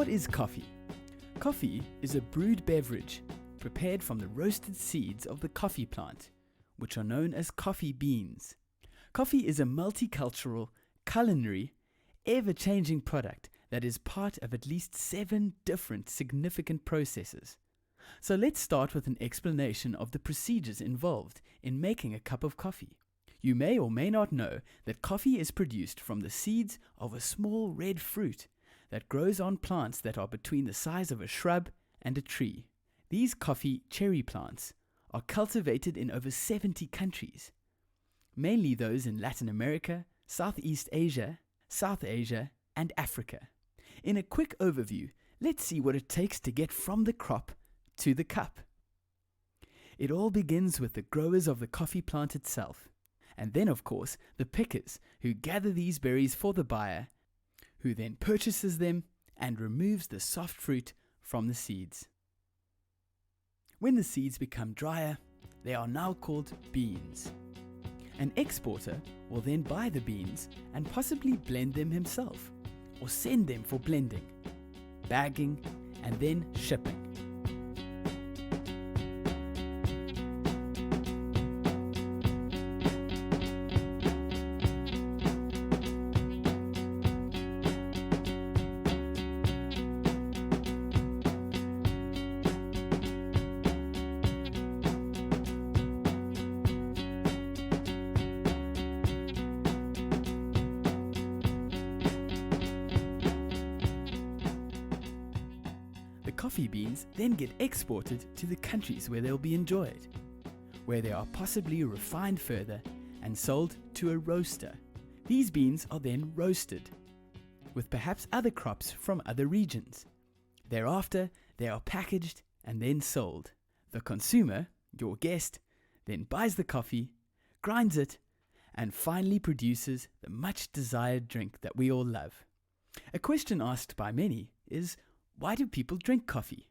What is coffee? Coffee is a brewed beverage prepared from the roasted seeds of the coffee plant, which are known as coffee beans. Coffee is a multicultural, culinary, ever-changing product that is part of at least 7 different significant processes. So let's start with an explanation of the procedures involved in making a cup of coffee. You may or may not know that coffee is produced from the seeds of a small red fruit that grows on plants that are between the size of a shrub and a tree. These coffee cherry plants are cultivated in over 70 countries, mainly those in Latin America, Southeast Asia, South Asia, and Africa. In a quick overview, let's see what it takes to get from the crop to the cup. It all begins with the growers of the coffee plant itself, and then of course the pickers who gather these berries for the buyer, who then purchases them and removes the soft fruit from the seeds. When the seeds become drier, they are now called beans. An exporter will then buy the beans and possibly blend them himself, or send them for blending, bagging, and then shipping. The coffee beans then get exported to the countries where they'll be enjoyed, where they are possibly refined further and sold to a roaster. These beans are then roasted, with perhaps other crops from other regions. Thereafter, they are packaged and then sold. The consumer, your guest, then buys the coffee, grinds it, and finally produces the much desired drink that we all love. A question asked by many is, why do people drink coffee?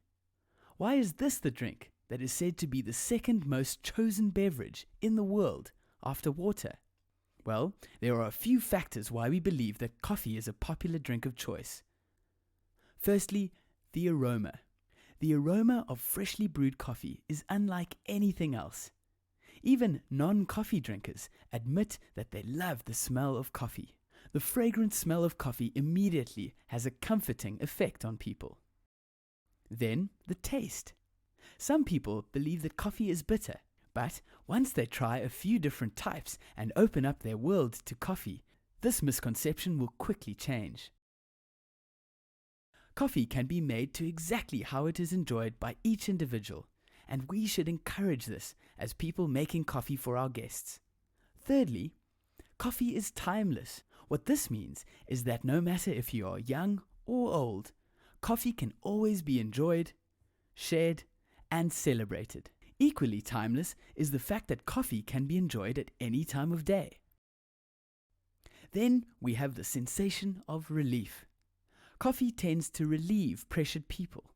Why is this the drink that is said to be the second most chosen beverage in the world after water? Well, there are a few factors why we believe that coffee is a popular drink of choice. Firstly, the aroma. The aroma of freshly brewed coffee is unlike anything else. Even non-coffee drinkers admit that they love the smell of coffee. The fragrant smell of coffee immediately has a comforting effect on people. Then, the taste. Some people believe that coffee is bitter, but once they try a few different types and open up their world to coffee, this misconception will quickly change. Coffee can be made to exactly how it is enjoyed by each individual, and we should encourage this as people making coffee for our guests. Thirdly, coffee is timeless. What this means is that no matter if you are young or old, coffee can always be enjoyed, shared, and celebrated. Equally timeless is the fact that coffee can be enjoyed at any time of day. Then we have the sensation of relief. Coffee tends to relieve pressured people,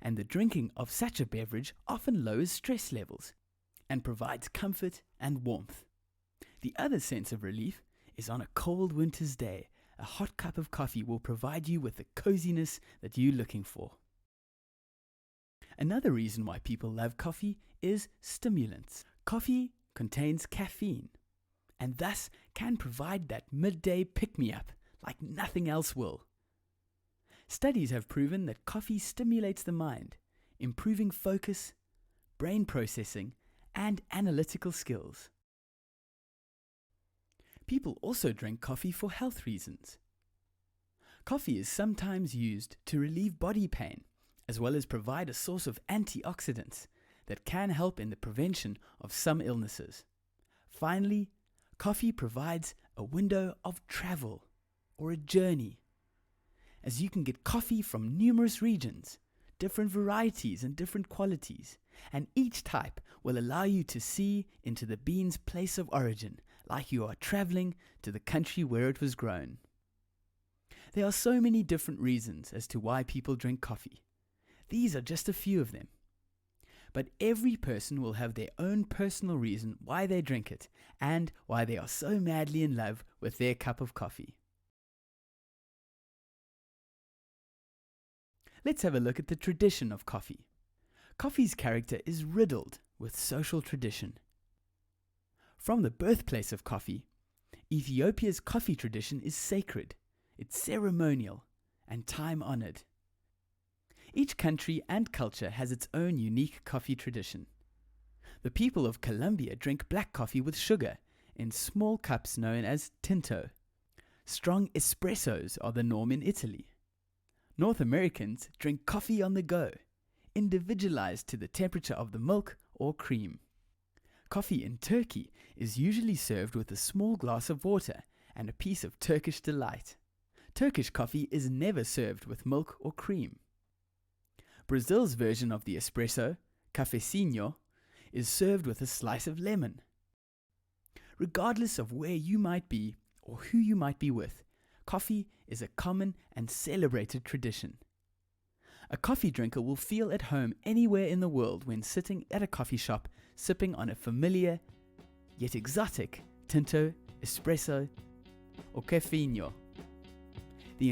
and the drinking of such a beverage often lowers stress levels and provides comfort and warmth. The other sense of relief is on a cold winter's day. A hot cup of coffee will provide you with the coziness that you're looking for. Another reason why people love coffee is stimulants. Coffee contains caffeine, and thus can provide that midday pick-me-up like nothing else will. Studies have proven that coffee stimulates the mind, improving focus, brain processing, and analytical skills. People also drink coffee for health reasons. Coffee is sometimes used to relieve body pain, as well as provide a source of antioxidants that can help in the prevention of some illnesses. Finally, coffee provides a window of travel or a journey, as you can get coffee from numerous regions, different varieties and different qualities, and each type will allow you to see into the bean's place of origin, like you are traveling to the country where it was grown. There are so many different reasons as to why people drink coffee. These are just a few of them. But every person will have their own personal reason why they drink it and why they are so madly in love with their cup of coffee. Let's have a look at the tradition of coffee. Coffee's character is riddled with social tradition. From the birthplace of coffee, Ethiopia's coffee tradition is sacred, it's ceremonial, and time-honored. Each country and culture has its own unique coffee tradition. The people of Colombia drink black coffee with sugar in small cups known as tinto. Strong espressos are the norm in Italy. North Americans drink coffee on the go, individualized to the temperature of the milk or cream. Coffee in Turkey is usually served with a small glass of water and a piece of Turkish delight. Turkish coffee is never served with milk or cream. Brazil's version of the espresso, cafezinho, is served with a slice of lemon. Regardless of where you might be or who you might be with, coffee is a common and celebrated tradition. A coffee drinker will feel at home anywhere in the world when sitting at a coffee shop sipping on a familiar yet exotic tinto, espresso, or cafezinho. The